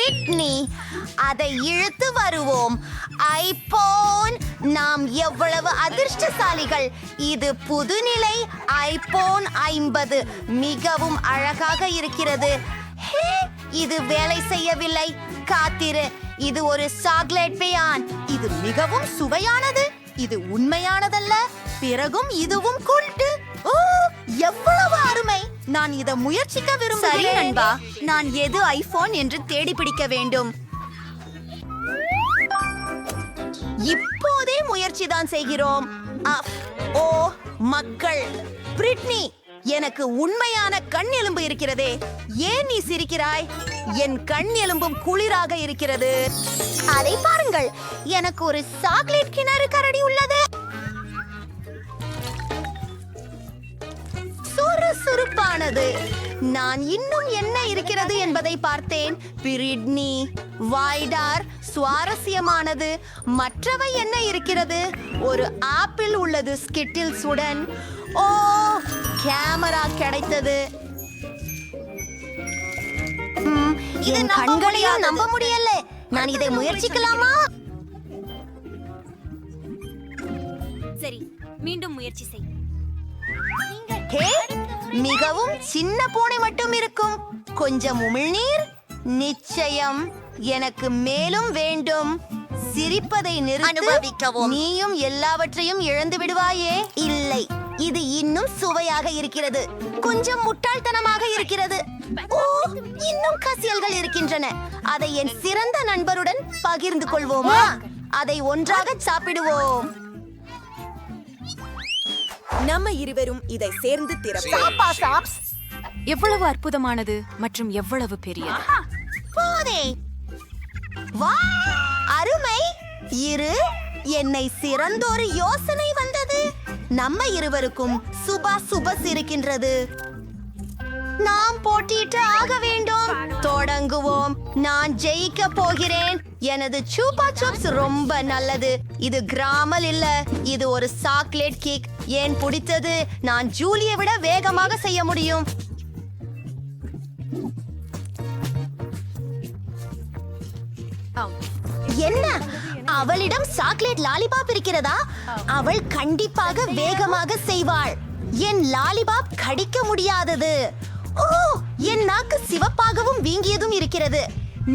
Britney, அதை இழுத்து வருவோம். ஐபோன், நாம் எவ்வளவு அதிர்ஷ்டசாலிகள்! இது புதுநிலை ஐபோன் 50 மிகவும் அழகாக இருக்கிறது. ஹே, இது வேலை செய்யவில்லை. காத்திரு, இது ஒரு சாக்லேட் பேயான். இது மிகவும் சுவையானது. இது உண்மையானதல்ல. பிறகும் இதுவும் கூல்ட்டு. ஓ, எவ்வளவு அருமை! நான் இதை முயற்சிக்க விரும்புகிறேன். சரி நண்பா, நான் எது ஐபோன் என்று தேடி பிடிக்க வேண்டும். இப்போதே முயற்சிதான் செய்கிறோம். ஓ மக்கள், பிரிட்னி, எனக்கு உண்மையான கண் எலும்பு இருக்கிறதே. ஏன் நீ சிரிக்கிறாய்? என் கண் எலும்பும் குளிராக இருக்கிறது. அதை பாருங்கள், எனக்கு ஒரு சாக்லேட் கிணறு கரடி உள்ளது. சுறுசுறுப்பானது. நான் இன்னும் என்ன இருக்கிறது என்பதை பார்த்தேன். பிரிட்னி, வைடார், சுவாரஸ்யமானது. மற்றவை என்ன இருக்கிறது? ஒரு ஆப்பிள் உள்ளது ஸ்கிட்டில்ஸ் உடன். ஓ, கேமரா கிடைத்தது. என் கண்களையும் நம்ப முடியல. நான் இதை முயற்சிக்கலாமா? சரி, மீண்டும் முயற்சி செய். ஹே, மிகவும் சின்ன பூனை மட்டும் இருக்கும். கொஞ்சம் உமிழ்நீர். நிச்சயம், எனக்கு மேலும் வேண்டும். சிரிப்பதை அனுபவிக்கவும். நீயும் எல்லாவற்றையும் இழந்து விடுவாயே. இல்லை, இது இன்னும் சுவையாக இருக்கிறது. கொஞ்சம் முட்டாள்தனமாக இருக்கிறது. ஓ, இன்னும் கசியல்கள் இருக்கின்றன. அதை என் சிறந்த நண்பருடன் பகிர்ந்து கொள்வோமா? அதை ஒன்றாக சாப்பிடுவோம். நம்ம இருவரும் இதை சேர்ந்து திறப்போம். எவ்வளவு அற்புதமானது மற்றும் எவ்வளவு பெரியது! போதே, வா, அருமை! இரு, என்னை சிறந்தொரு யோசனை வந்தது. நம்ம இருவருக்கும் சுபஸ் இருக்கின்றது. நாம் போட்டியிட்டு ஆக வேண்டும். தொடங்குவோம். நான் ஜெயிக்க போகிறேன். எனது சூப்பா சூப்ஸ் ரொம்ப நல்லது. இது கிராமல் இல்ல, இது ஒரு சாக்லேட் கேக். ஏன் பிடித்தது? நான் ஜூலியை விட வேகமாக செய்ய முடியும். என்ன, அவளிடம் சாக்லேட் லாலிபாப் இருக்கிறதா? அவள் கண்டிப்பாக வேகமாக செய்வாள். என் லாலிபாப் கடிக்க முடியாதது. ஓ, என் நாக்கு சிவப்பாகவும் வீங்கியதும் இருக்கிறது.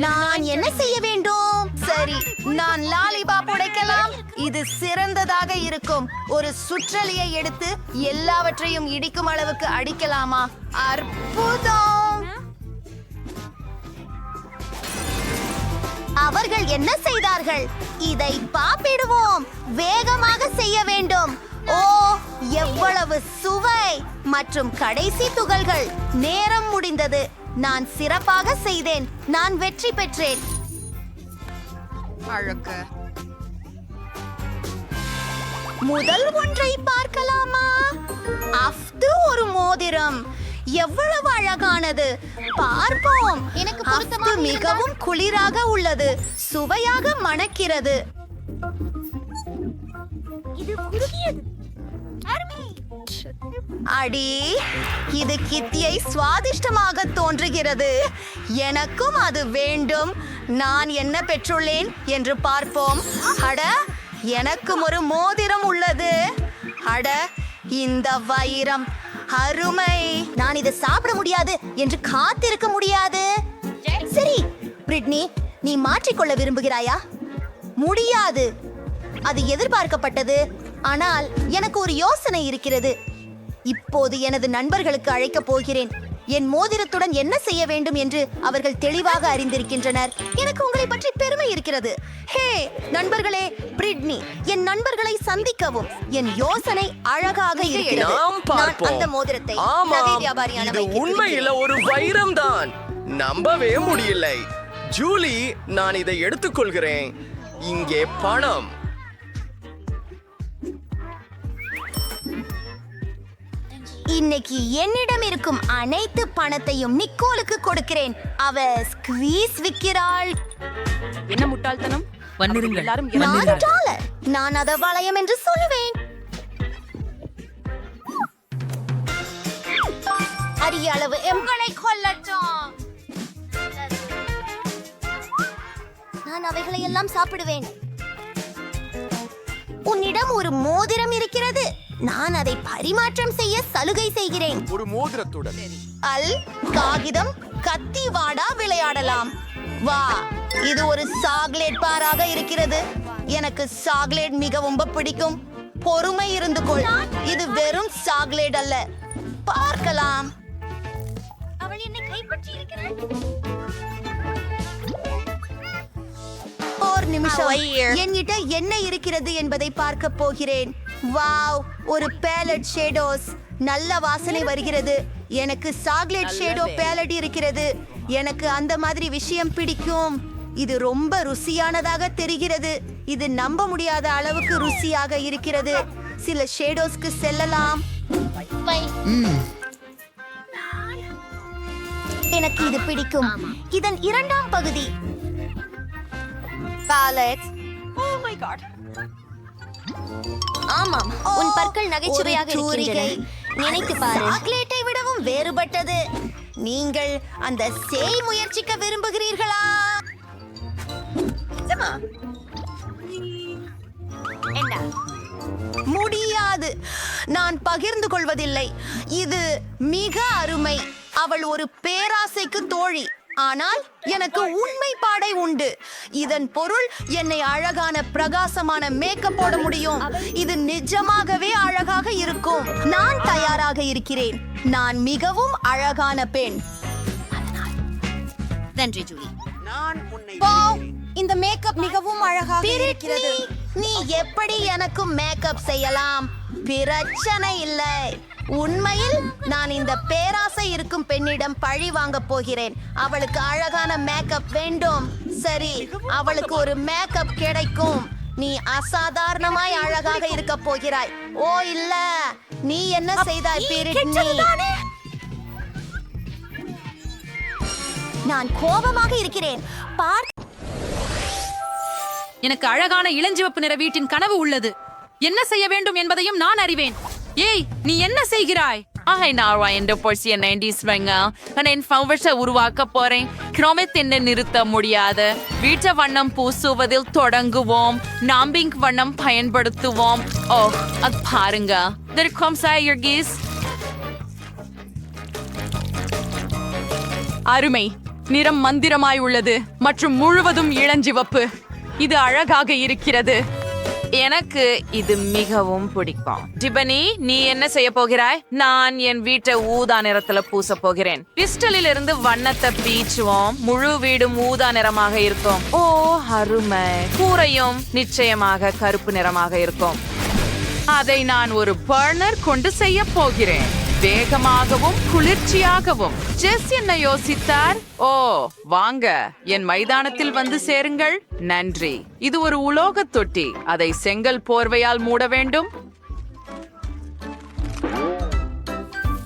நான் என்ன செய்ய வேண்டும்? சரி, நான் லாலிபாப் உடைக்கலாம். இது சிறந்ததாக இருக்கும். ஒரு சுற்றலியை எடுத்து எல்லாவற்றையும் இடிக்கும் அளவுக்கு அடிக்கலாமா? அற்புதம்! அவர்கள் என்ன செய்தார்கள்? இதை பாப்பிடுவோம். வேகமாக செய்ய வேண்டும். ஓ, எவ்வளவு சுவை! மற்றும் கடைசி துகள்கள். நேரம் முடிந்தது. நான் சிறப்பாக செய்தேன். நான் வெற்றி பெற்றேன். முதல் ஒன்றை பார்க்கலாமா? அஃது ஒரு மோதிரம். எவ்வளவு அழகானது! பார்ப்போம். எனக்கு அஃது மிகவும் குளிராக உள்ளது. சுவையாக மணக்கிறது. இது குறுகியது. அடி, இது கித்தியை சுவாதிஷ்டமாக தோன்றுகிறது. எனக்கும் அது வேண்டும். நான் என்ன பெற்றுள்ளேன் என்று பார்ப்போம். அட, எனக்கும் ஒரு மோதிரம் உள்ளது. அட, இந்த வைரம் அருமை. நான் இதை சாப்பிட முடியாது என்று காத்திருக்க முடியாது. சரி, பிரிட்னி, நீ மாற்றிக்கொள்ள விரும்புகிறாயா? முடியாது. அது எதிர்பார்க்கப்பட்டது. ஆனால் எனக்கு ஒரு யோசனை இருக்கிறது. இப்போது எனது நண்பர்களுக்கு அழைக்கப் போகிறேன். என் மோதிரத்துடன் என்ன செய்ய வேண்டும் என்று அவர்கள் தெளிவாக அறிந்திருக்கின்றனர். எனக்கு உங்களை பற்றி பெருமை இருக்கிறது. ஹே நண்பர்களே, பிரிட்னி, என் நண்பர்களை சந்திக்கவும். என் யோசனை அழகாக இருக்கிறது. நான் அந்த மோதிரத்தை நகை வியாபாரியான இது உண்மையில ஒரு வைரம் தான். நம்பவே முடியலை. ஜூலி, நான் இதை எடுத்துக்கொள்கிறேன். இங்கே பணம். இன்னைக்கு என்னிடம் இருக்கும் அனைத்து பணத்தையும் நிக்கோலுக்கு கொடுக்கிறேன். அவ ஸ்குவீஸ் விக்கிறாள். என்ன முட்டாள்தனம்! எல்லாரும் $4. நான் அத வளையம் என்று சொல்லுவேன். அரிய அளவு எம்களை கொல்லட்டும். நான் அவைகளை எல்லாம் சாப்பிடுவேன். உன்னிடம் ஒரு மோதிரம் இருக்கிறது. நான் அதை பரிமாற்றம் செய்ய சலுகை செய்கிறேன். ஒரு மோதிரத்துடன் அல் காகிதம் கத்தி வாடா விளையாடலாம். வா, இது ஒரு சாக்லேட் பாராக இருக்கிறது. எனக்கு சாக்லேட் மிகவும் பிடிக்கும். பொறுமை இருந்து கொள். இது வெறும் சாக்லேட் அல்ல. பார்க்கலாம். அவள் என்னை கைப்பற்றி இருக்கிறாள். ஒரு நிமிஷம். என்கிட்ட என்ன இருக்கிறது என்பதை பார்க்க போகிறேன். வாவ், ஒரு பேலட் ஷேடோஸ். நல்ல வாசனை வருகிறது. எனக்கு சாக்லேட் ஷேடோ பேலட் இருக்கிறது. எனக்கு அந்த மாதிரி விஷயம் பிடிக்கும். இது ரொம்ப ருசியானதாக தெரிகிறது. இது நம்ப முடியாத அளவுக்கு ருசியாக இருக்கிறது. சில ஷேடோஸ்க்கு செல்லலாம். எனக்கு இது பிடிக்கும். இதன் இரண்டாம் பகுதி பாலட். ஆமாம், உன் பற்கள் நகைச்சுவையாக ஒரு தூரிகை. இருக்கின்றன. நினைத்து பாரு. சாக்லேட்டை விடவும் வேறுபட்டது. நீங்கள் அந்த சேய் முயற்சிக்க விரும்புகிறீர்களா? என்ன? முடியாது. நான் பகிர்ந்து கொள்வதில்லை. இது மிக அருமை. அவள் ஒரு பேராசைக்கு தோழி. ஆனால் எனக்கு உண்மை பாடை உண்டு. இதன் பொருள் என்னை அழகான பிரகாசமான மேக்கப் போட முடியும். இது நிஜமாகவே அழகாக இருக்கும். நான் தயாராக இருக்கிறேன். நான் மிகவும் அழகான பெண். நன்றி ஜூலி. இந்த மேக்கப் மிகவும் அழகாக இருக்கிறது. நீ எப்படி எனக்கு மேக்கப் செய்யலாம்? பிரச்சனை இல்லை. உண்மையில் நான் இந்த பேராசை இருக்கும் பெண்ணிடம் பழி வாங்க போகிறேன். அவளுக்கு அழகான மேக்கப் வேண்டும். சரி, அவளுக்கு ஒரு மேக்கப் கிடைக்கும். நீ அசாதாரணமாய் அழகாக இருக்க போகிறாய். ஓ இல்ல, நீ என்ன செய்தாய் பிரிட்னி? நான் கோபமாக இருக்கிறேன். எனக்கு அழகான இளஞ்சிவப்பு நிற வீட்டின் கனவு உள்ளது. என்ன செய்ய வேண்டும் என்பதையும் நான் அறிவேன். ஏய், நீ என்ன செய்கிறாய்? உருவாக்க போறேன். கிரோமெத் நிறுத்த முடியாது. வீட்டு வண்ணம் பூசுவதில் தொடங்குவோம். நாம்பிங் வண்ணம் பயன்படுத்துவோம். ஓ, அது பாருங்க. அருமை. நிறம் மந்திரமாய் உள்ளது மற்றும் முழுவதும் இளஞ்சிவப்பு. இது அழகாக இருக்கிறது. எனக்கு இது மிகவும் பிடிக்கும். டிபனி, நீ என்ன செய்ய போகிறாய்? நான் என் வீட்டை ஊதா நிறத்துல பூச போகிறேன். பிஸ்டலில் இருந்து வண்ணத்தை பீச்சுவோம். முழு வீடும் ஊதா நிறமாக இருக்கும். ஓ, அருமை. கூரையும் நிச்சயமாக கருப்பு நிறமாக இருக்கும். அதை நான் ஒரு பர்னர் கொண்டு செய்ய போகிறேன். வேகமாகவும் குளிர்ச்சியாகவும். ஜெஸ் என்ன யோசித்தார்? ஓ, வாங்க, என் மைதானத்தில் வந்து சேருங்கள். நன்றி. இது ஒரு உலோக தொட்டி. அதை செங்கல் போர்வையால் மூட வேண்டும்.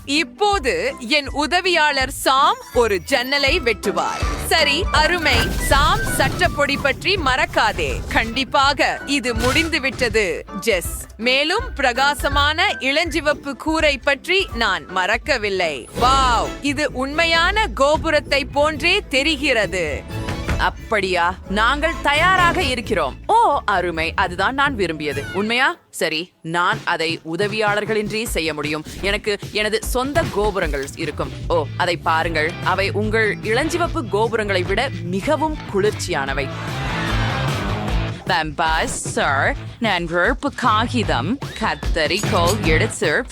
இப்போது என் உதவியாளர் சாம் ஒரு ஜன்னலை வெட்டுவார். சரி, அருமை. சாம், சட்டப்பொடி பற்றி மறக்காதே. கண்டிப்பாக இது முடிந்து விட்டது, ஜெஸ். மேலும் பிரகாசமான இளஞ்சிவப்பு கூரை பற்றி நான் மறக்கவில்லை. வாவ், இது உண்மையான கோபுரத்தை போன்றே தெரிகிறது. அப்படியா? நாங்கள் தயாராக இருக்கிறோம். ஓ, அருமை. அதுதான் நான் விரும்பியது. உண்மையா? சரி, நான் அதை உதவியாளர்களின்றி செய்ய முடியும். எனக்கு எனது சொந்த கோபுரங்கள் இருக்கும். ஓ, அதை பாருங்கள். அவை உங்கள் இளஞ்சிவப்பு கோபுரங்களை விட மிகவும் குளிர்ச்சியானவை. காகிதம் கத்தரிக்கோள் எடுத்து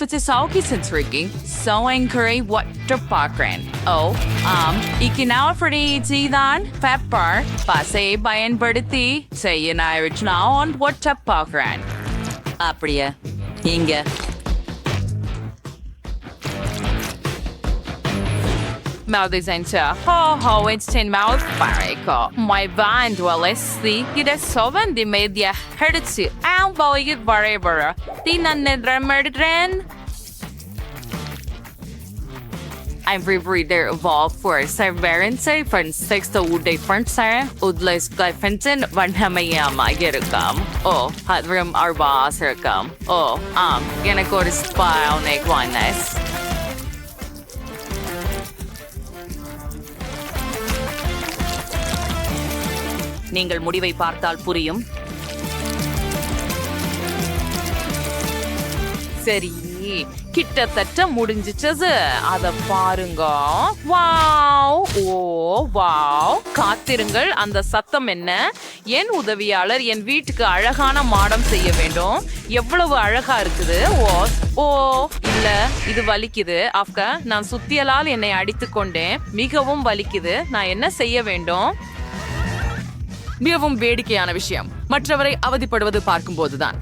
சௌங்கரை ஒட்ட பார்க்கிறேன். ஓ, ஆம். இக்கினால்தான் பெப்பர் பசையை பயன்படுத்தி செய்ய நான் ஒட்ட பார்க்கிறேன். அப்படியே இங்க it's 10 mouth barrico. My band will see it is 7 the media hertz. I'm going wherever. I'm very there evolved for severance from 6 to different Sarah Udlis Glyphenton when Hamayama get a gum. Oh, hot room our boss her gum. Oh, gonna go to spy on egg oneness. நீங்கள் முடிவை பார்த்தால் புரியும். சரி, கிட்டத்தட்ட முடிஞ்சிச்சது. அத பாருங்க. Wow, ஓ wow. காத்திருங்கள், அந்த சத்தம் என்ன? என் உதவியாளர் என் வீட்டுக்கு அழகான மாடம் செய்ய வேண்டும். எவ்வளவு அழகா இருக்குது. ஓ ஓ இல்ல, இது வலிக்குது. ஆஃப்கா, நான் சுத்தியலால் என்னை அடித்துக் கொண்டேன். மிகவும் வலிக்குது. நான் என்ன செய்ய வேண்டும்? மிகவும் வேடிக்கையான விஷயம் மற்றவரை அவதிப்படுவது பார்க்கும்போதுதான்.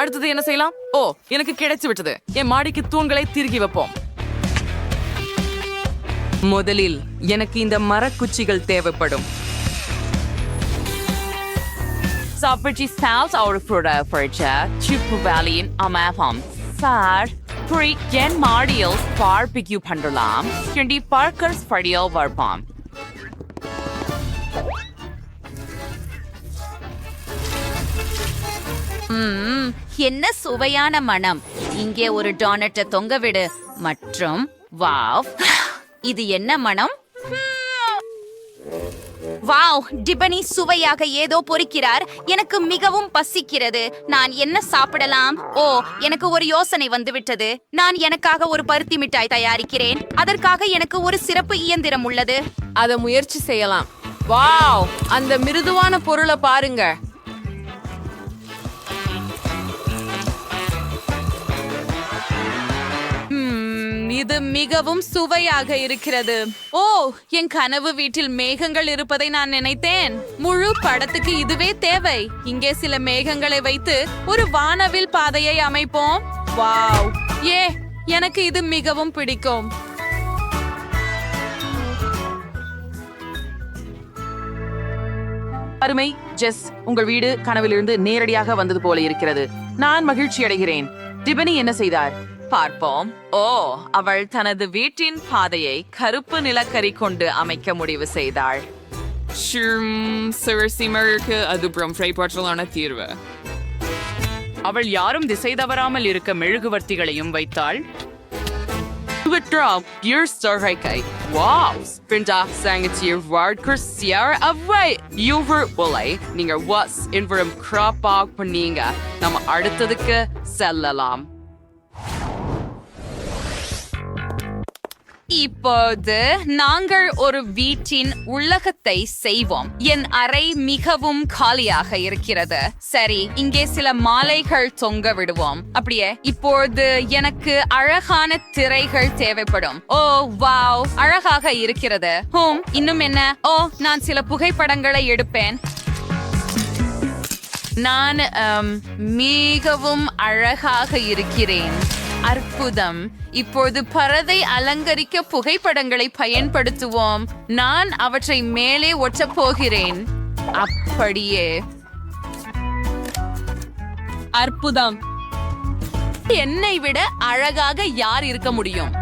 அடுத்தது என்ன செய்யலாம்? ஓ, எனக்கு கிடைச்சு விட்டது. என் மாடிக்கு தூண்களை திருகி வைப்போம். முதலில் எனக்கு இந்த மரக்குச்சிகள் தேவைப்படும். சாப்பிட்டு சால்ஸ் சிப்பு வேலியின் அமேகம் சார் என் மாடியில் பார்பிக்யூ பண்ணலாம். பார்க்கர்ஸ் படியில் வரப்பாம். என்ன சுவையான மனம். இங்கே ஒரு டோனட்டை தொங்கவிடு. மற்றும் வாவ், இது என்ன மனம்? வாவ், டிபனி சுவையாக ஏதோ பொரிக்கிறார். எனக்கு மிகவும் பசிக்கிறது. நான் என்ன சாப்பிடலாம்? ஓ, எனக்கு ஒரு யோசனை வந்துவிட்டது. நான் எனக்காக ஒரு பருத்தி மிட்டாய் தயாரிக்கிறேன். அதற்காக எனக்கு ஒரு சிறப்பு இயந்திரம் உள்ளது. அத முயற்சி செய்யலாம். வாவ், அந்த மிருதுவான பொருளை பாருங்க. இது மிகவும் சுவையாக இருக்கிறது. ஓ, என் கனவு வீட்டில் மேகங்கள் இருப்பதை நான் நினைத்தேன். முழு படத்துக்கு இதுவே தேவை. இங்கே சில மேகங்களை வைத்து ஒரு வானவில் பாதையை அமைப்போம். வாவ், எனக்கு இது மிகவும் பிடிக்கும். அருமை ஜெஸ், உங்கள் வீடு கனவிலிருந்து நேரடியாக வந்தது போல இருக்கிறது. நான் மகிழ்ச்சி அடைகிறேன். டிபனி என்ன செய்தார் பார்ப்போம். ஓ, அவள் தனது வீட்டின் பாதையை கருப்பு நிலக்கரி கொண்டு அமைக்க முடிவு செய்தாள். அது தீர்வு. அவள் யாரும் திசை தவறாமல் இருக்க மெழுகுவர்த்திகளையும் வைத்தாள். நம்ம அடுத்ததுக்கு செல்லலாம். இப்போது நாங்கள் ஒரு வீட்டின் உள்ளகத்தை செய்வோம். என் அறை மிகவும் காலியாக இருக்கிறது. சரி, இங்கே சில மாலைகள் தொங்க விடுவோம். அப்படியே, இப்போது எனக்கு அழகான திரைகள் தேவைப்படும். ஓ வாவ், அழகாக இருக்கிறது. இன்னும் என்ன? ஓ, நான் சில புகைப்படங்களை எடுப்பேன். நான் மிகவும் அழகாக இருக்கிறேன். அற்புதம். இப்போது பரதை அலங்கரிக்க புகைப்படங்களை பயன்படுத்துவோம். நான் அவற்றை மேலே ஒட்டப் போகிறேன். அப்படியே. அற்புதம். என்னை விட அழகாக யார் இருக்க முடியும்?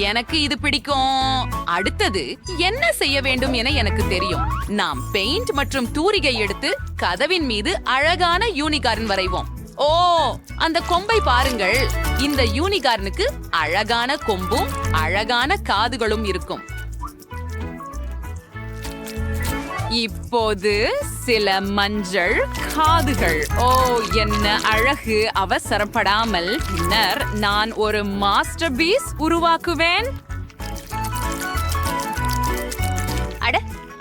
எனக்கு இது பிடிக்கும். அடுத்தது என்ன செய்ய வேண்டும் என எனக்கு தெரியும். நாம் பெயிண்ட் மற்றும் தூரிகை எடுத்து கதவின் மீது அழகான யூனிகார்ன் வரைவோம். ஓ, அந்த கொம்பை பாருங்கள். இந்த யூனிகார்னுக்கு அழகான கொம்பும் அழகான காதுகளும் இருக்கும். இப்போது சில மஞ்சள் காதுகள். ஓ, என்ன அழகு. அவசரப்படாமல் பின்னர் நான் ஒரு மாஸ்டர் பீஸ் உருவாக்குவேன். அட,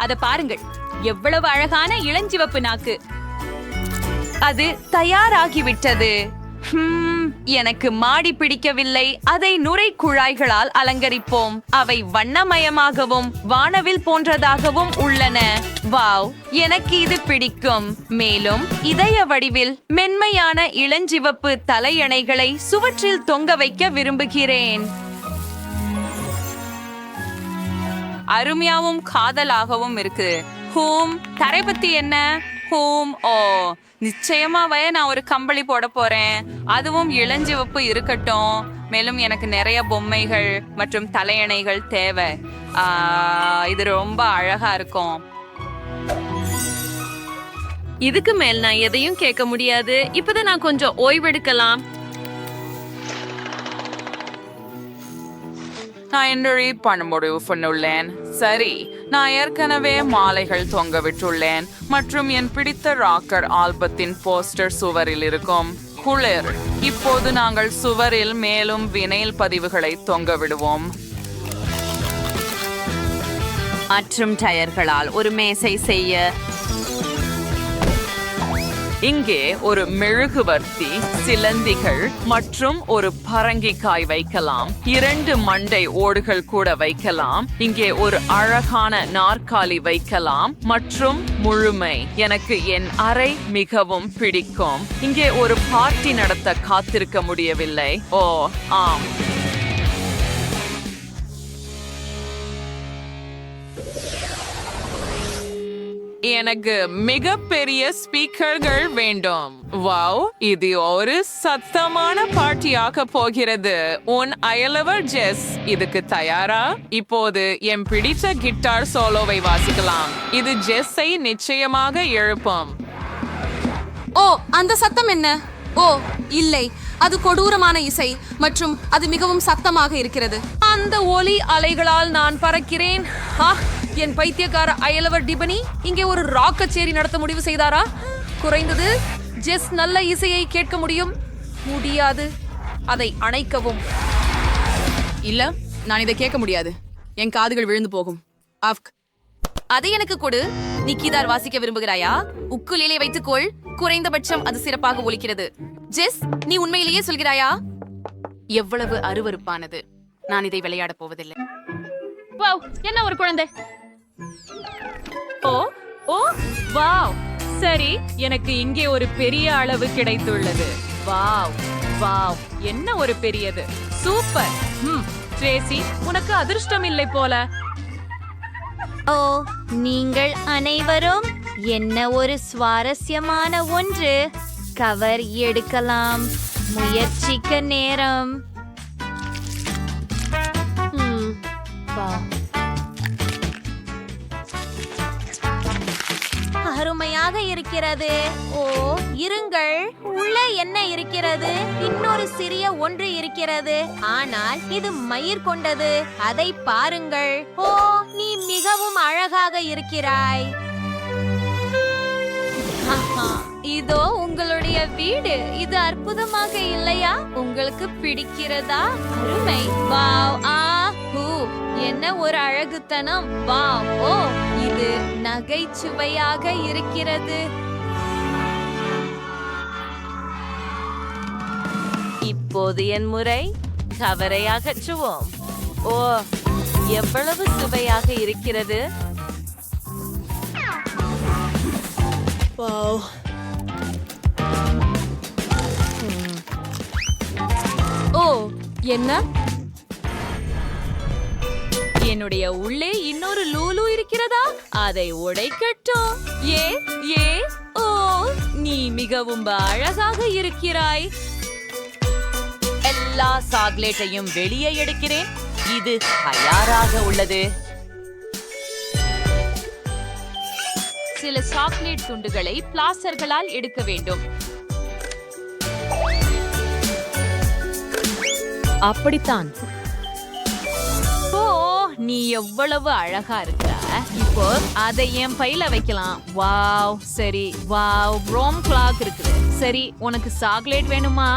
அத பாருங்கள். எவ்வளவு அழகான இளஞ்சிவப்பு நாக்கு. அது தயாராகிவிட்டது. எனக்கு மாடி பிடிக்கவில்லை. அதை நுரை குழாய்களால் அலங்கரிப்போம். அவை வண்ணமயமாகவும் வானவில் போன்றதாகவும் உள்ளன. வாவ், எனக்கு இது பிடிக்கும். மேலும் இதய வடிவில் மென்மையான இளஞ்சிவப்பு தலையணைகளை சுவற்றில் தொங்க வைக்க விரும்புகிறேன். அருமையாவும் காதலாகவும் இருக்கு. தரை பத்தி என்ன? ஓ, நிச்சயமாவே நான் ஒரு கம்பளி போட போறேன். அதுவும் இளஞ்சிவப்பு இருக்கட்டும். மேலும் எனக்கு நிறைய பொம்மைகள் மற்றும் தலையணைகள் தேவை. இது ரொம்ப அழகா இருக்கும். இதுக்கு மேல் நான் எதையும் கேட்க முடியாது. இப்பதான் நான் கொஞ்சம் ஓய்வெடுக்கலாம். நான் என்ன பண்ண முடிவு பண்ணுள்ளேன். சரி, நான் ஏற்கனவே மாலைகள் தொங்க விட்டுள்ளேன் மற்றும் என் பிடித்த ராக்கர் ஆல்பத்தின் போஸ்டர் சுவரில் இருக்கும். குளிர். இப்போது நாங்கள் சுவரில் மேலும் வினைல் பதிவுகளை தொங்க விடுவோம். மற்றும் டயர்களால் ஒரு மேசை செய்ய இங்கே ஒரு மெழுகுவர்த்தி, சிலந்திகள் மற்றும் ஒரு பரங்கிக்காய் வைக்கலாம். 2 மண்டை ஓடுகள் கூட வைக்கலாம். இங்கே ஒரு அழகான நாற்காலி வைக்கலாம் மற்றும் முழுமை. எனக்கு என் அறை மிகவும் பிடிக்கும். இங்கே ஒரு பார்ட்டி நடத்த காத்திருக்க முடியவில்லை. ஓ ஆம், எனக்கு மிகப்பெரிய ஸ்பீக்கர்கள் வேண்டும். வாவ், இது ஒரு சத்தமான பார்ட்டியாக போகிறது. உன் அயலவர் ஜெஸ் இதுக்கு தயாரா? இப்போது என் பிடித்த கிட்டார் சோலோவை வாசிக்கலாம். இது ஜெஸ்ஸை நிச்சயமாக எழுப்பும். ஓ, அந்த சத்தம் என்ன? ஓ இல்லை, அது கொடூரமான இசை மற்றும் அது மிகவும் சத்தமாக இருக்கிறது. அந்த ஒலி அலைகளால் நான் பறக்கிறேன். என் பைத்தியக்கார அயலவர் டிபனி இங்கே ஒரு ராக் கச்சேரி நடத்த முடிவு செய்தாரா? குறைந்தது ஜெஸ் நல்ல இசையை கேட்க முடியாது. அதை அணைக்கவும். இல்ல, நான் இதை கேட்க முடியாது. என் காதுகள் விழுந்து போகும். அதை எனக்கு கொடு. நீ கீதார் வாசிக்க விரும்புகிறாயா? உக்குலேலே வைத்துக்கொள். குறைந்தபட்சம் அது சிறப்பாக ஒலிக்கிறது. ஜெஸ், நீ உண்மையிலேயே சொல்கிறாயா? எவ்வளவு அருவருப்பானது. நான் இதை விளையாடப் போவதில்லை. வாவ், என்ன ஒரு குழந்தை. ஓ ஓ வாவ், சரி, எனக்கு இங்கே ஒரு பெரிய அளவு கிடைத்துள்ளது. வாவ் வாவ், என்ன ஒரு பெரியது. சூப்பர். ட்ரேசி, உனக்கு அதிர்ஷ்டம் இல்லை போல. ஓ, நீங்கள் அனைவரும் என்ன ஒரு சுவாரஸ்யமான ஒன்று. கவர் எடுக்கலாம். முயற்சிக்க நேரம். அருமையாக இருக்கிறது. ஓ, இருங்கள், உள்ள என்ன இருக்கிறது? இன்னொரு சிறிய ஒன்று இருக்கிறது, ஆனால் இது மயிர் கொண்டது. அதை பாருங்கள். ஓ, நீ மிகவும் அழகாக இருக்கிறாய். இதோ உங்களுடைய வீடு. இது அற்புதமாக இல்லையா? உங்களுக்கு பிடிக்கிறதா? அருமை. வாவ், என்ன ஒரு அழகுத்தனம். வாவ், ஓ, இது நகைச்சுவையாக இருக்கிறது. இப்போது என் முறை. கவரை அகற்றுவோம். ஓ, எவ்வளவு சுவையாக இருக்கிறது. ஓ, என்ன? என்னுடைய உள்ளே இன்னொரு லூலு இருக்கிறதா? அதை உடைக்கட்டும். ஏ ஓ, நீ மிகவும் அழகாக இருக்கிறாய். எல்லா சாக்லேட்டையும் வெளியே எடுக்கிறேன். இது தயாராக உள்ளது. சில சாக்லேட் துண்டுகளை பிளாஸ்டர்களால் எடுக்க வேண்டும். அப்படித்தான். ஓ, நீ எவ்வளவு அழகா இருக்க. இப்போ அதை என் பையில வைக்கலாம். வாவ், சரி. வாவ், ரோம் கிளாக் இருக்குது. சரி, உனக்கு சாக்லேட் வேணுமா?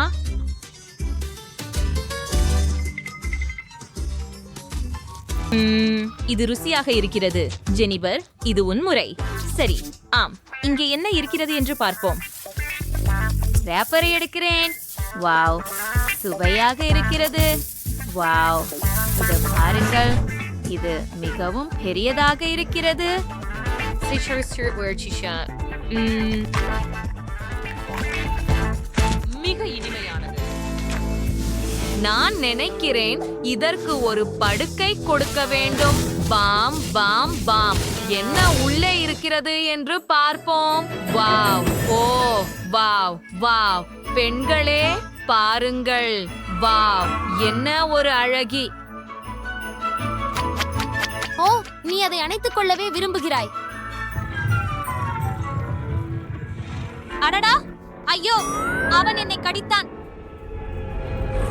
இது ருசியாக இருக்கிறது. ஜெனிபர், இது உன் முறை. சரி, ஆம், இங்கே என்ன இருக்கிறது என்று பார்ப்போம். ரேப்பரை எடுக்கிறேன். வாவ், சுவையாக இருக்கிறது. வாவ், இதை பாருங்கள். இது மிகவும் பெரியதாக இருக்கிறது. மிக இனிமையானது. நான் நினைக்கிறேன் இதற்கு ஒரு படுக்கை கொடுக்க வேண்டும். பாம் பாம் பாம், என்ன உள்ளே இருக்கிறது என்று பார்ப்போம். வாவ், ஓ வாவ் வாவ், பெண்களே பாருங்கள். வாவ், என்ன ஒரு அழகி. ஓ, நீ அதை அணைத்துக் கொள்ளவே விரும்புகிறாய். அடடா, ஐயோ, அவன் என்னை கடித்தான்.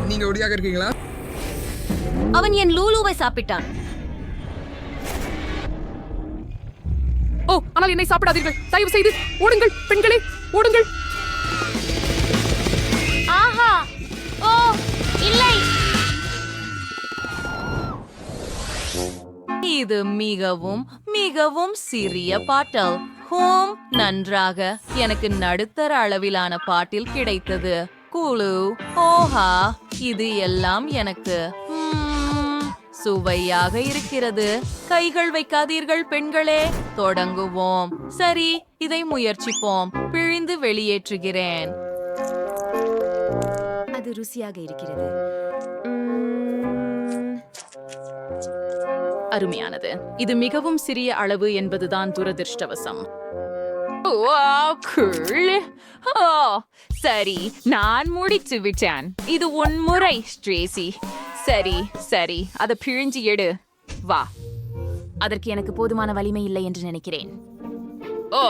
நீங்க ஒடியாக இருக்கீங்களா? அவன் என் லூலுவை சாப்பிட்டான். ஓ, ஆனால் என்னை சாப்பிடாதீர்கள். தயவு செய்து ஓடுங்கள் பெண்களே, ஓடுங்கள். ஆஹா, ஓ இல்லை. இது மிகவும் மிகவும் சிறிய பாட்டில். ஹோம், நன்றாக. எனக்கு நடுத்தர அளவிலான பாட்டில் கிடைத்தது. குழு, ஓஹா, இது எல்லாம் எனக்கு சுவையாக இருக்கிறது. கைகள் வைக்காதீர்கள் பெண்களே. தொடங்குவோம். சரி, இதை முயற்சிப்போம். பிழிந்து வெளியேற்றுகிறேன். அது ருசியாக இருக்கிறது. அருமையானது. இது மிகவும் சிறிய அளவு என்பதுதான் துரதிர்ஷ்டவசம். சரி, நான் முடித்து விட்டேன். இது உன் முறை, ஸ்ட்ரேசி. சரி சரி, அதை பிழிஞ்சு எடு. வா. அதற்கு எனக்கு போதுமான வலிமை இல்லை என்று நினைக்கிறேன். ஓ,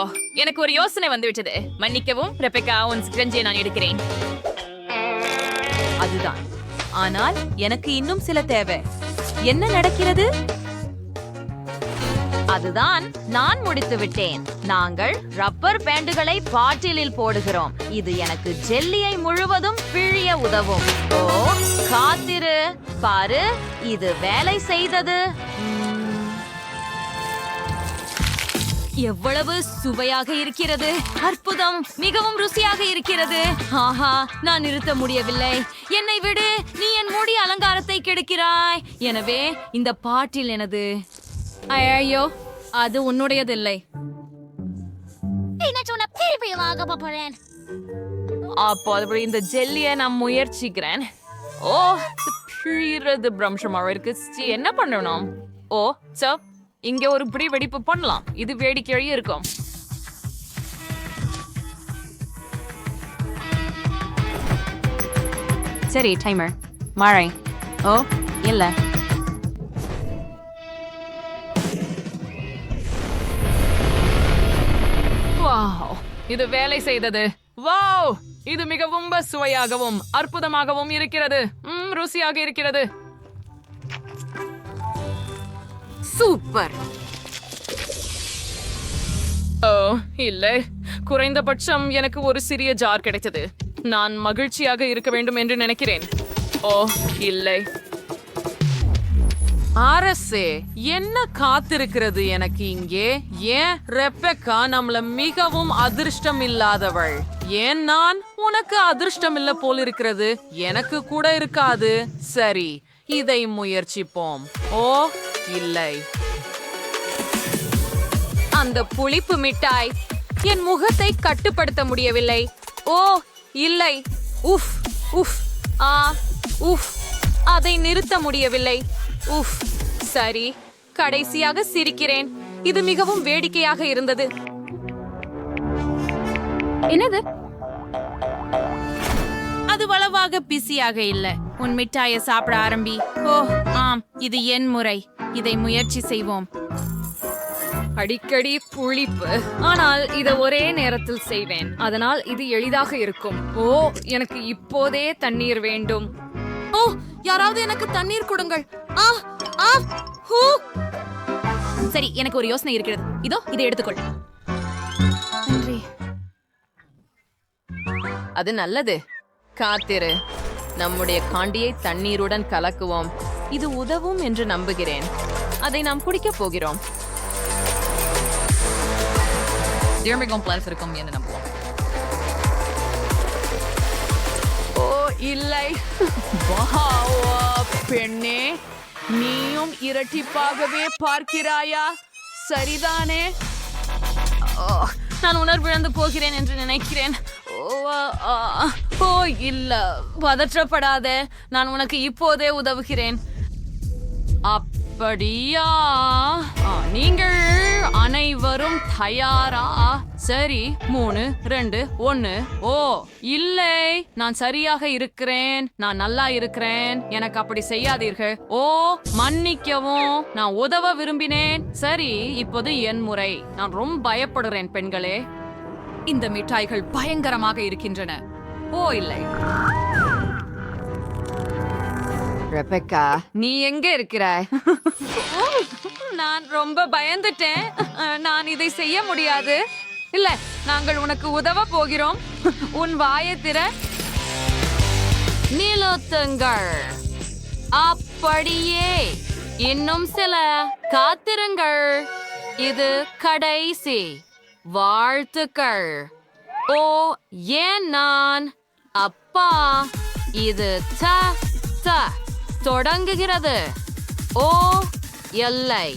எனக்கு ஒரு யோசனை வந்துவிட்டது. மன்னிக்கவும் ரெபெக்கா, உன் ஸ்க்ரஞ்சியை நான் எடுக்கிறேன். அதுதான். ஆனால் எனக்கு இன்னும் சில தேவை. என்ன நடக்கிறது? அதுதான், நான் முடித்து விட்டேன். நாங்கள் ரப்பர் பேண்டுகளை பாட்டிலில் போடுகிறோம். இது எனக்கு ஜெல்லியை முழுவதும் பிழிய உதவும். ஓ, காத்திரு, பாரு, இது வேலை செய்தது. எவ்வளவு சுவையாக இருக்கிறது! அற்புதம்! மிகவும் ருசியாக இருக்கிறது. ஆஹா, நான் நிறுத்த முடியவில்லை. என்னை விடு, நீ என் முடி அலங்காரத்தை கெடுக்கிறாய். எனவே இந்த பாட்டில் எனது. ஐயோ, அது உன்னுடையதில்லை. அப்போது இந்த ஜெல்லியை நான் முயற்சிக்கிறேன். ஓ, பிழிறது பிரம்சமாக இருக்கு. என்ன பண்ணணும்? ஓ, இங்க ஒரு பிடி வெடிப்பு பண்ணலாம். இது வேடிக்கையே இருக்கும். சரி, டைமர். மழை. ஓ இல்ல. வாவ், இது வேலை செய்தது. வாவ், இது மிகவும் சுவையாகவும் அற்புதமாகவும் இருக்கிறது. ருசியாக இருக்கிறது. சூப்பர். ஓ இல்லை, குறைந்தபட்சம் எனக்கு ஒரு சிறிய ஜார் கிடைத்தது. நான் மகிழ்ச்சியாக இருக்க வேண்டும் என்று நினைக்கிறேன். ஓ இல்லை. அரசே, என்ன காத்திருக்கிறது எனக்கு இங்கே? ஏன் ரெபெக்கா நம்மள மிகவும் அதிர்ஷ்டம் இல்லாதவள்? ஏன் நான் உனக்கு அதிர்ஷ்டம் இல்ல போல் இருக்கிறது? எனக்கு கூட இருக்காது. சரி, இதை முயற்சிப்போம். ஓ இல்லை. அந்த புளிப்பு மிட்டாய் என் முகத்தை கட்டுப்படுத்த முடியவில்லை. ஓ இல்லை. உஃப் உஃப். உஃப். அதை நிறுத்த முடியவில்லை. உஃப். சரி, கடைசியாக சிரிக்கிறேன். இது மிகவும் வேடிக்கையாக இருந்தது. என்னது? அது வளவாக பிஸியாக இல்ல. உன் மிட்டாயை சாப்பிட ஆரம்பி. ஓ ஆம், இது என் முறை. இதை முயற்சி செய்வோம். அடிக்கடி புளிப்பு, ஆனால் இதை ஒரே நேரத்தில் செய்வேன். அதனால் இது எளிதாக இருக்கும். ஓ, எனக்கு இப்போதே தண்ணீர் வேண்டும். ஓ, யாராவது எனக்கு தண்ணீர் கொடுங்கள். ஆ ஆ ஹூ. சரி, எனக்கு ஒரு யோசனை இருக்கிறது. இதோ, இதை எடுத்துக்கொள். நன்றி. அது நல்லது. காத்திரு. நம்முடைய காண்டியை தண்ணீருடன் கலக்குவோம். இது உதவும் என்று நம்புகிறேன். அதை நாம் குடிக்கப் போகிறோம். திறமைக்கும் பிளான்ஸ் இருக்கும் என்று நம்புவோம். ஓ இல்லை. வாவ், பெண்ணே, நீயும் இரட்டிப்பாகவே பார்க்கிறாயா? சரிதானே? நான் உணர்விழந்து போகிறேன் என்று நினைக்கிறேன். ஓ இல்ல, பதற்றப்படாத. நான் உனக்கு இப்போதே உதவுகிறேன். அப்படியா? நீங்கள் அனைவரும் தயாரா? சரி, 3, 2, 1. ஓ இல்லை, நான் சரியாக இருக்கிறேன். நான் நல்லா இருக்கிறேன். எனக்கு அப்படி செய்யாதீர்கள். ஓ மன்னிக்கவும், நான் உதவ விரும்பினேன். சரி, இப்போது என் முறை. நான் ரொம்ப பயப்படுறேன் பெண்களே. இந்த மிட்டாய்கள் பயங்கரமாக இருக்கின்றன. ஓ இல்லை. ரெபெக்கா நீ எங்க இருக்கிறாய்? நான் ரொம்ப பயந்துட்டேன். நான் இதை செய்ய முடியாது. இல்ல, நாங்கள் உனக்கு உதவ போகிறோம். உன் வாயை திற. நிலுத்துங்கள். அப்படியே இன்னும் சில காத்திருங்கள். இது கடைசி. வாழ்த்துக்கள். ஓ, ஏன் நான் அப்பா, இது தொடங்குகிறது. ஓ, எல்லை.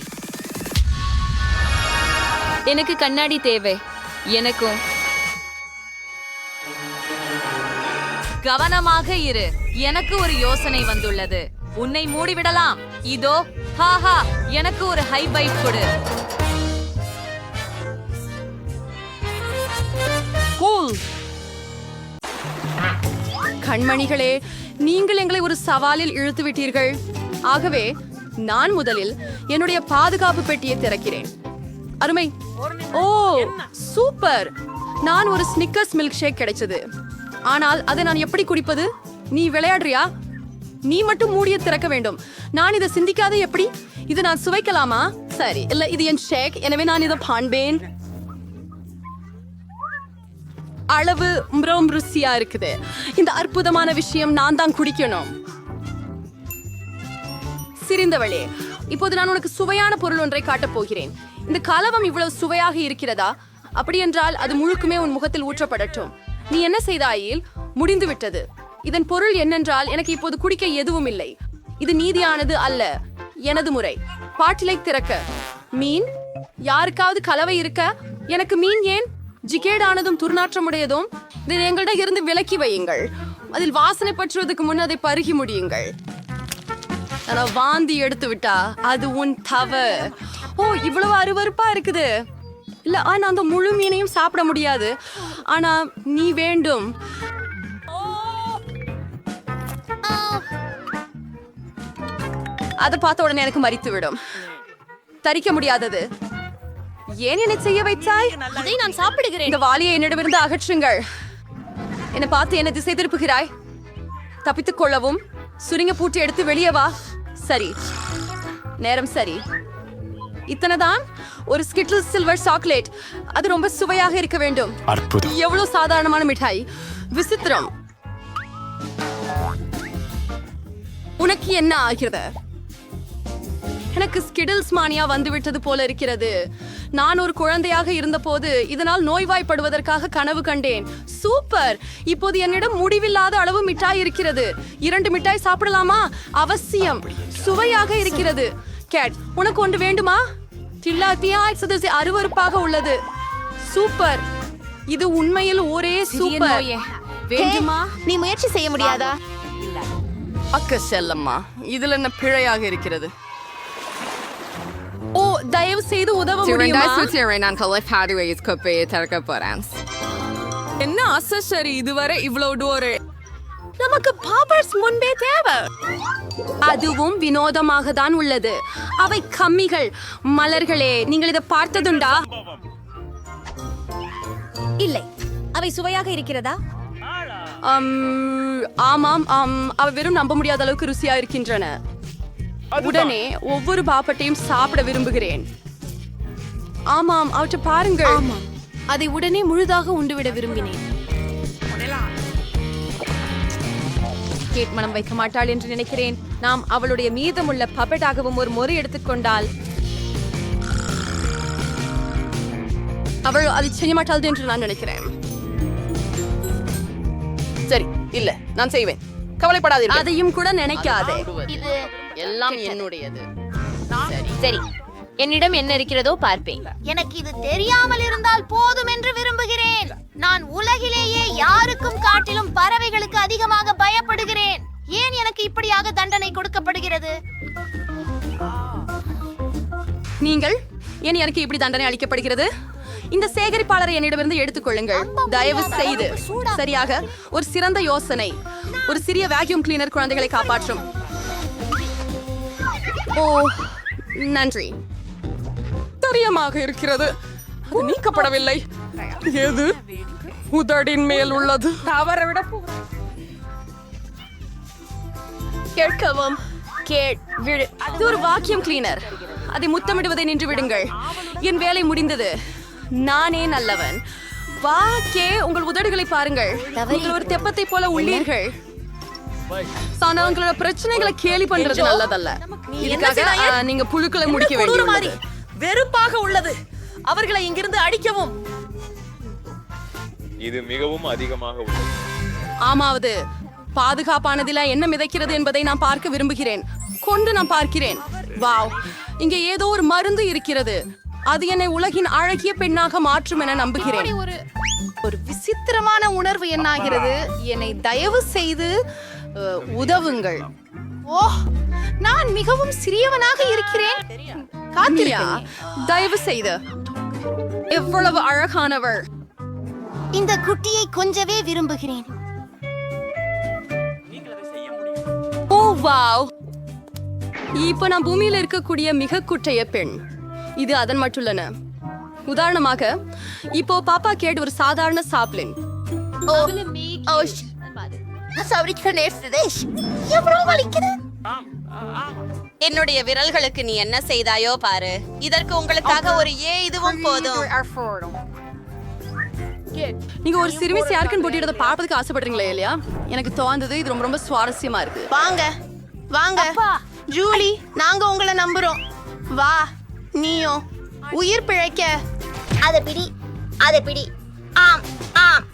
எனக்கு கண்ணாடி தேவை. எனக்கும். கவனமாக இரு. எனக்கு ஒரு யோசனை வந்துள்ளது. உன்னை மூடிவிடலாம். இதோ, ஹாஹா, எனக்கு ஒரு ஹை பைட் கொடு. கூல். கண்மணிகளே, நீங்கள் எங்களை ஒரு சவாலில் இழுத்து விட்டீர்கள். ஆகவே நான் முதலில் என்னுடைய பாதுகாப்பு பெட்டியை திறக்கிறேன். அருமை. ஓ, சூப்பர். நான் ஒரு ஸ்னிக்கர்ஸ் மில்க் ஷேக் கிடைச்சது. ஆனால் அதை நான் எப்படி குடிப்பது? நீ விளையாடுறியா? நீ மட்டும் மூடிய திறக்க வேண்டும். நான் இதை சிந்திக்காத எப்படி? இதை நான் சுவைக்கலாமா? சரி, இல்ல, இது என் ஷேக், எனவே நான் இதை பான்பேன். அளவு ரொம்ப ருசியா இருக்குது. இந்த அற்புதமான விஷயம் நான் தான் குடிக்கணும். சிரிந்தவளே, இப்போது நான் உனக்கு சுவையான பொருள் ஒன்றை காட்டப் போகிறேன். இந்த கலவம் இவ்வளவு சுவையாக இருக்கிறதா? அப்படி என்றால் அது முழுக்குமே உன் முகத்தில் ஊற்றப்படட்டும். நீ என்ன செய்தாயில்? முடிந்து விட்டது. இதன் பொருள் என்னென்றால் எனக்கு இப்போது குடிக்க எதுவும் இல்லை. இது நீதியானது அல்ல. எனது முறை. பாட்டிலை திறக்க. மீன்? யாருக்காவது கலவை இருக்க? எனக்கு மீன் ஏன்? ஜிகேடானதும் துர்நாற்றமுடையதும். இதை எங்களிடம் இருந்து விலக்கி வையுங்கள். அதில் வாசனை பற்றுவதற்கு முன் அதை பருகி முடியுங்கள். நான் வாந்தி எடுத்து விட்டா அது உன் தவறு. ஓ, இவ்வளவு அருவருப்பா இருக்குது. இல்ல, ஆனா அந்த முழு மீனையும் சாப்பிட முடியாது. ஆனா நீ வேண்டும். அதை பார்த்த உடனே எனக்கு மரித்து விடும். தரிக்க முடியாதது. ஏன் என்னை செய்ய வைத்தாய்? அதை நான் சாப்பிடுகிறேன். இந்த வாலியை என்னிடமிருந்து அகற்றுங்கள். என்னை பார்த்து என்ன திசை திருப்புகிறாய்? தப்பித்துக் கொள்ளவும். சுருங்க பூட்டி எடுத்து வெளியே வா. சரி, நேரம் சரி. இத்தனைதான். ஒரு ஸ்கிட்டில் சில்வர் சாக்லேட். அது ரொம்ப சுவையாக இருக்க வேண்டும். எவ்வளவு சாதாரணமான மிட்டாய். விசித்திரம். உனக்கு என்ன ஆகிறது? எனக்கு ஸ்கிடில்ஸ் மானியா வந்துவிட்டது போல இருக்கிறது. நான் ஒரு குழந்தையாக இருந்தபோது இதனால் நோய்வாய்ப்படுவதற்காக கனவு கண்டேன். சூப்பர். இப்போது என்னிடம் முடிவில்லாத அளவு மிட்டாய் இருக்கிறது. 2 மிட்டாய் சாப்பிடலாமா? அவசியம். சுவையாக இருக்கிறது. கேட், உனக்கு ஒன்று வேண்டுமா? அருவருப்பாக உள்ளது. சூப்பர். இது உண்மையில் ஒரே சூப்பர். வேண்டுமா? நீ முயற்சி செய்ய முடியாதா? அக்க செல்லம்மா, இதுல என்ன பிழையாக இருக்கிறது? ஓ, தயவு செய்து உதவ முடியுமா? என்ன அசரி இதுவரை இவ்வளவு டோரு? நமக்கு பாப்பர்ஸ் முன்பே தேவை. அதுவும் வினோதமாக தான் உள்ளது. அவை கம்மிகள். மலர்களே, நீங்கள் இதை பார்த்ததுண்டா? இல்லை. அவை சுவையாக இருக்கிறதா? ஆமாம், அவை வெறும் நம்ப முடியாத அளவுக்கு ருசியா இருக்கின்றன. உடனே ஒவ்வொரு பாப்பட்டையும் சாப்பிட விரும்புகிறேன். ஆமாம், அவற்றை பாருங்கள். ஆமாம், அதை உடனே முழுதாக உண்டுவிட விரும்பினேன். கேட் மனம் வைக்க மாட்டாள் என்று நினைக்கிறேன். நாம் அவளுடைய மீதமுள்ள பப்பெட்டாகவும் ஒரு முறை எடுத்துக்கொண்டால் அவள் அதை செய்ய மாட்டாள் என்று நான் நினைக்கிறேன். சரி, இல்ல, நான் செய்வேன். கவலைப்படாதீர்கள். அதையும் கூட நினைக்காதே. இது எல்லாம் என்னுடையது. சரி, என்னிடம் என்ன இருக்கிறதோ பார்ப்பேன். எனக்கு இது தெரியாமல் இருந்தால் போதும் என்று விரும்புகிறேன். நான் உலகிலேயே யாருக்கும் காட்டிலும் பறவைகளுக்கு அதிகமாக பயப்படுகிறேன். ஏன் எனக்கு இப்படியாக தண்டனை கொடுக்கப்படுகிறது? நீங்கள் ஏன் எனக்கு இப்படி தண்டனை அளிக்கப்படுகிறது? இந்த சேகரிப்பாளரை என்னிடமிருந்து எடுத்துக்கொள்ளுங்கள், தயவு செய்து. சரியாக, ஒரு சிறந்த யோசனை. ஒரு சிறிய வேக்யூம் கிளீனர் குழந்தைகளை காப்பாற்றும். ஓ, நன்றி. தெரியமாக இருக்கிறது. அது நீக்கப்படவில்லை. எது உதடின் மேல் உள்ளது? தவற விட கேட்கவும் இது ஒரு வாக்கியம் கிளீனர். அதை முத்தமிடுவதை நின்று விடுங்கள். என் வேலை முடிந்தது. நானே நல்லவன். வா கே, உங்கள் உதடுகளை பாருங்கள். நீங்கள் ஒரு தெப்பத்தை போல உள்ளீர்கள். ஆனா உங்களோட பிரச்சனைகளை கேலி பண்றது நல்லதல்ல. இதுக்காக நீங்க புழுக்களை முடிக்க வேண்டியது. வெறுப்பாக உள்ளது. அவர்களை இங்கிருந்து அடிக்கவும். இது மிகவும் அதிகமாக உள்ளது. ஆமாவது பாதுகாப்பானதில என்ன மிதக்கிறது என்பதை நான் பார்க்க விரும்புகிறேன். கொண்டு நான் பார்க்கிறேன். வாவ், இங்கே ஏதோ ஒரு மருந்து இருக்கிறது. அது என்னை உலகின் அழகிய பெண்ணாக மாற்றும் என நம்புகிறேன். ஒரு விசித்திரமான உணர்வு என்னாகிறது. என்னை தயவு செய்து உதவுங்கள். ஓ, நான் மிகவும் சிறியவனாக இருக்கிறேன். காத்திரியா, தயவு செய்து. எவ்வளவு அழகானவள். இந்த குட்டியை கொஞ்சவே விரும்புகிறேன். ஓ வாவ், இப்ப நான் பூமியில இருக்கக்கூடிய மிக குட்டைய பெண். இது அதன் மட்டுள்ளன. உதாரணமாக இப்போ பாப்பா கேட் ஒரு சாதாரண சாப்ளின். என்னுடைய விரல்களுக்கு நீ என்ன செய்தாயோ பாரு. இதற்கு உங்களுக்காக ஒரு இதுவும் போதும். நீங்க ஒரு சிறுமிஸ் யாருக்குன்னு போட்டியிடத பார்ப்பதுக்கு ஆசைப்படுறீங்களா இல்லையா? எனக்கு தோணுது இது ரொம்ப ரொம்ப சுவாரஸ்யமா இருக்கு. வாங்க வாங்க ஜூலி, நாங்க உங்களை நம்புறோம். வா, நீயோ உயிர் பிழைக்க. அதை பிடி, அதை பிடி. ஆம் ஆம்.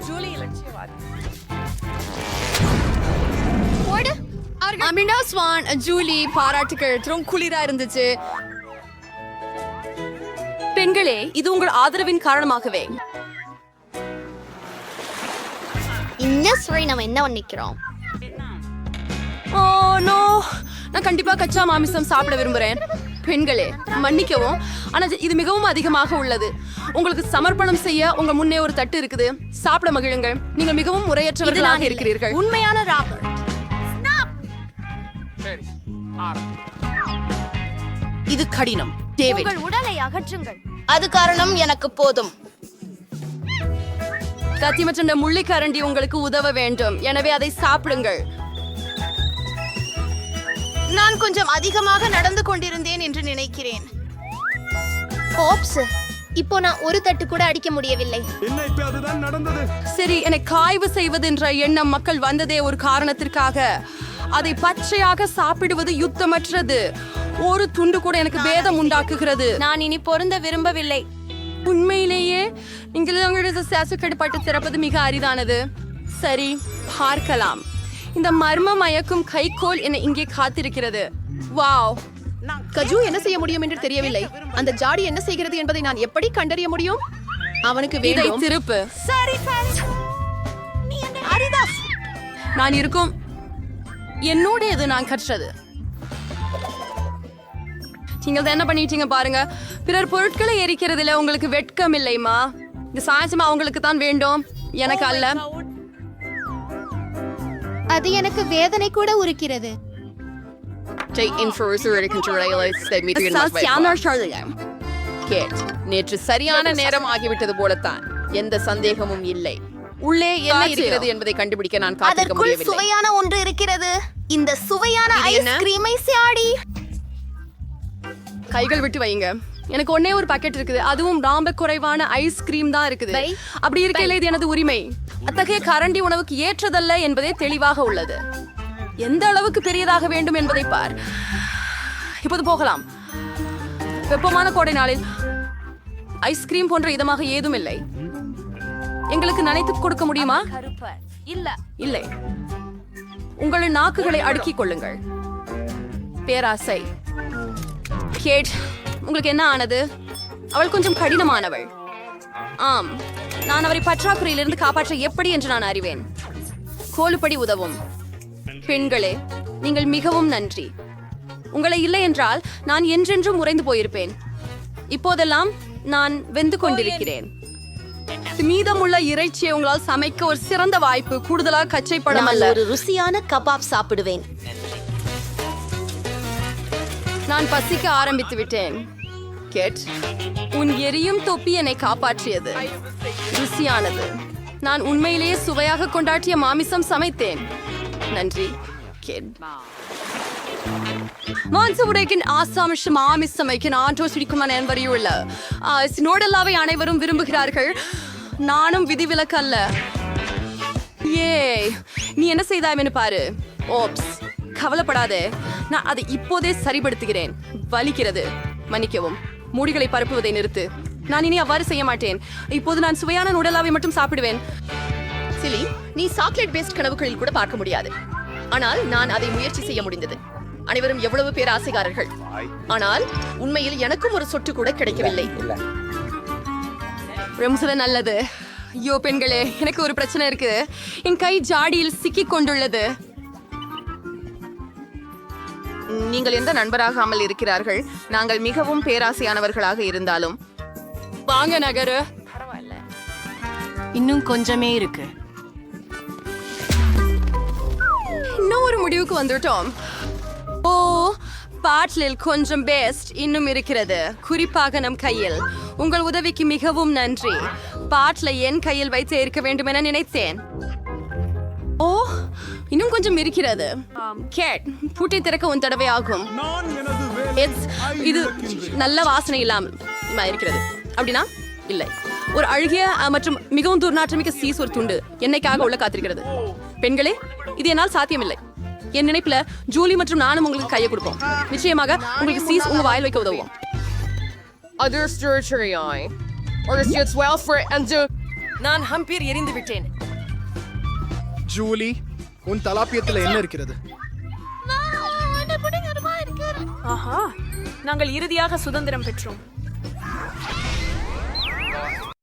ஜூலி இலட்சியவாதி. அமினா ஸ்வான், ஜூலி பாராட்டுகள். ரொம்ப குளிரா இருந்துச்சு. பெண்களே, இது உங்கள் ஆதரவின் காரணமாகவே. நம்ம என்ன நிக்கிறோம்? ஓ நோ, நான் கண்டிப்பா கச்சா மாமிசம் சாப்பிட விரும்புறேன். பெண்களே மன்னிக்கவும், ஆனா இது மிகவும் அதிகமாக உள்ளது. உங்களுக்கு சமர்ப்பணம் செய்ய உங்க முன்னே ஒரு தட்டு இருக்குது. சாப்பிட மகிழுங்கள். நீங்கள் மிகவும் முறையற்றவர்களாக இருக்கிறீர்கள். உண்மையான ராபர்ட். இது கடினம். டேவிட், உடலை அகற்றுங்கள். அது காரணம் எனக்கு போதும். கத்தி மற்றும் முள்ளிக்கரண்டி உங்களுக்கு உதவ வேண்டும். எனவே அதை சாப்பிடுங்கள். நான் கொஞ்சம் அதிகமாக நடந்து கொண்டிருந்தேன் என்று நினைக்கிறேன். ஓப்ஸ், இப்போ நான் ஒரு தட்டு கூட அடிக்க முடியவில்லை. சரி, எனக்கு காய்வு செய்வது என்ற எண்ணம் மக்கள் வந்ததே ஒரு காரணத்திற்காக. அதை பச்சையாக சாப்பிடுவது யுத்தமற்றது. ஒரு துண்டு கூட எனக்கு பேதம் உண்டாக்குகிறது. நான் இனி பொருந்த விரும்பவில்லை. உண்மையிலேயே நீங்கள் சேசுக்கடுப்பட்டு திறப்பது மிக அரிதானது. சரி, பார்க்கலாம். இந்த மர்ம மயக்கும் கைகோல் என்னை இங்கே காத்திருக்கிறது. வாவ், கஜு என்ன செய்ய முடியும் என்று தெரியவில்லை. அந்த ஜாடி என்ன செய்கிறது என்பதை நான் எப்படி கண்டறிய முடியும்? அவனுக்கு இதை வேண்டும். திருப்பு. சரி, அரிதாஸ். நான் இருக்கும் என்னோடையது நான் கற்றது. நீங்கள் என்ன பண்ணிட்டீங்க பாருங்க. பிறர் பொருட்களை எரிக்கிறதுல உங்களுக்கு வெட்கம் இல்லைமா? இந்த சாயசமா அவங்களுக்கு தான் வேண்டும், எனக்கு அல்ல. அது எனக்கு வேதனை கூட உருக்கிறது. நேற்று சரியான நேரம் ஆகிவிட்டது போலத்தான். எந்த சந்தேகமும் இல்லை. உள்ளே என்ன இருக்கிறது என்பதை கண்டுபிடிக்க நான் காத்திருக்க அதற்குள் முடியவில்லை. சுவையான ஒன்று இருக்கிறது. இந்த சுவையான ஐஸ்கிரீமை சாடி. கைகள் விட்டு வைங்க. எனக்கு ஒன்னே ஒரு பாக்கெட் இருக்குது. அதுவும் ரொம்ப குறைவான ஐஸ்கிரீம் தான் இருக்குது. அப்படி இருக்கையில இது எனது உரிமை. அத்தகைய கரண்டி உணவுக்கு ஏற்றதல்ல என்பதே தெளிவாக உள்ளது. எந்த அளவுக்கு பெரியதாக வேண்டும் என்பதை பார். இப்போது போகலாம். வெப்பமான கோடை நாளில் ஐஸ்கிரீம் போன்ற இதமாக ஏதும் இல்லை. எங்களுக்கு நனைத்து கொடுக்க முடியுமா? இல்லை. உங்கள் நாக்குகளை அடுக்கிக் கொள்ளுங்கள். பேராசை. கேட், உங்களுக்கு என்ன ஆனது? அவள் கொஞ்சம் கடினமானவள். ஆம், நான் அவரை பற்றாக்குறையிலிருந்து காப்பாற்ற எப்படி என்று நான் அறிவேன். கோலுப்படி உதவும். பெண்களே, நீங்கள் மிகவும் நன்றி. உங்களை இல்லை என்றால் நான் என்றென்றும் உறைந்து போயிருப்பேன். இப்போதெல்லாம் நான் வெந்து கொண்டிருக்கிறேன். மீதமுள்ள இறைச்சியை உங்களால் சமைக்க ஒரு சிறந்த வாய்ப்பு. கூடுதலாக கச்சைப்படம் அல்ல. ஒரு ருசியான கபாப் சாப்பிடுவேன். நான் பசிக்க ஆரம்பித்து விட்டேன். கேட், உன் எரியும் தொப்பி என்னை காப்பாற்றியது. ருசியானது. நான் உண்மையிலேயே சுவையாக கொண்டாட்டிய மாமிசம் சமைத்தேன். நன்றி kid. மான்சவுடைக்கின் ஆசாமிஷம் ஆமிசமைக்கின் ஆண்டோ சிரிக்குமான என்பறியுள்ள நோடல்லாவை அனைவரும் விரும்புகிறார்கள். நானும் விதிவிலக்கு அல்ல. ஏ நீ என்ன செய்தாய்னு பாரு. ஓப்ஸ் கவலைப்படாதே, நான் அதை இப்போதே சரிபடுத்துகிறேன். வலிக்கிறது, மன்னிக்கவும். மூடிகளை பரப்புவதை நிறுத்து. நான் இனி அவ்வாறு செய்ய மாட்டேன். இப்போது நான் சுவையான நுடலாவை மட்டும் சாப்பிடுவேன். சிலி, நீ சாக்லேட் பேஸ்ட் கனவுகளில் கூட பார்க்க முடியாது. ஆனால் நான் அதை முயற்சி செய்ய முடிந்தது. அனைவரும் எவ்வளவு பேர் ஆசைக்காரர்கள். ஆனால் உண்மையில் எனக்கும் ஒரு சொட்டு கூட கிடைக்கவில்லை. ரொம்ப நல்லது. ஐயோ பெண்களே, எனக்கு ஒரு பிரச்சனை இருக்கு. என் கை ஜாடியில் சிக்கிக் கொண்டுள்ளது. நீங்கள் எந்த நண்பராகாமல் இருக்கிறார்கள். நாங்கள் மிகவும் பேராசையானவர்களாக இருந்தாலும் வாங்க நகரு. இன்னும் கொஞ்சமே இருக்கு. இன்னும் ஒரு முடிவுக்கு வந்துட்டோம். ஓ, பாட்டிலில் கொஞ்சம் பேஸ்ட் இன்னும் இருக்கிறது, குறிப்பாக நம் கையில். உங்கள் உதவிக்கு மிகவும் நன்றி. பாட்டில என் கையில் வைத்து இருக்க வேண்டும் என நினைத்தேன். ஓ, இன்னும் கொஞ்சம் இருக்கிறது. கேட், பூட்டை திறக்க ஒரு தடவை ஆகும். இது நல்ல வாசனை இல்லாமல் இருக்கிறது. அப்படின்னா இல்லை, ஒரு அழுகிய மற்றும் மிகவும் துர்நாற்றமிக்க சீஸ் ஒரு துண்டு என்னைக்காக உள்ள காத்திருக்கிறது. பெண்களே, இது என்னால் சாத்தியமில்லை. என் நினைப்புல ஜூலி மற்றும் நானும் உங்களுக்கு கையை கொடுப்போம். நிச்சயமாக உங்களுக்கு சீஸ் உங்க வாயில் வைக்க உதவும். நான் ஹம்பீர் எரிந்து விட்டேன். ஜூலி, உன் தலாப்பியத்துல என்ன இருக்கிறது? ஆஹா, நாங்கள் இறுதியாக சுதந்திரம் பெற்றோம்.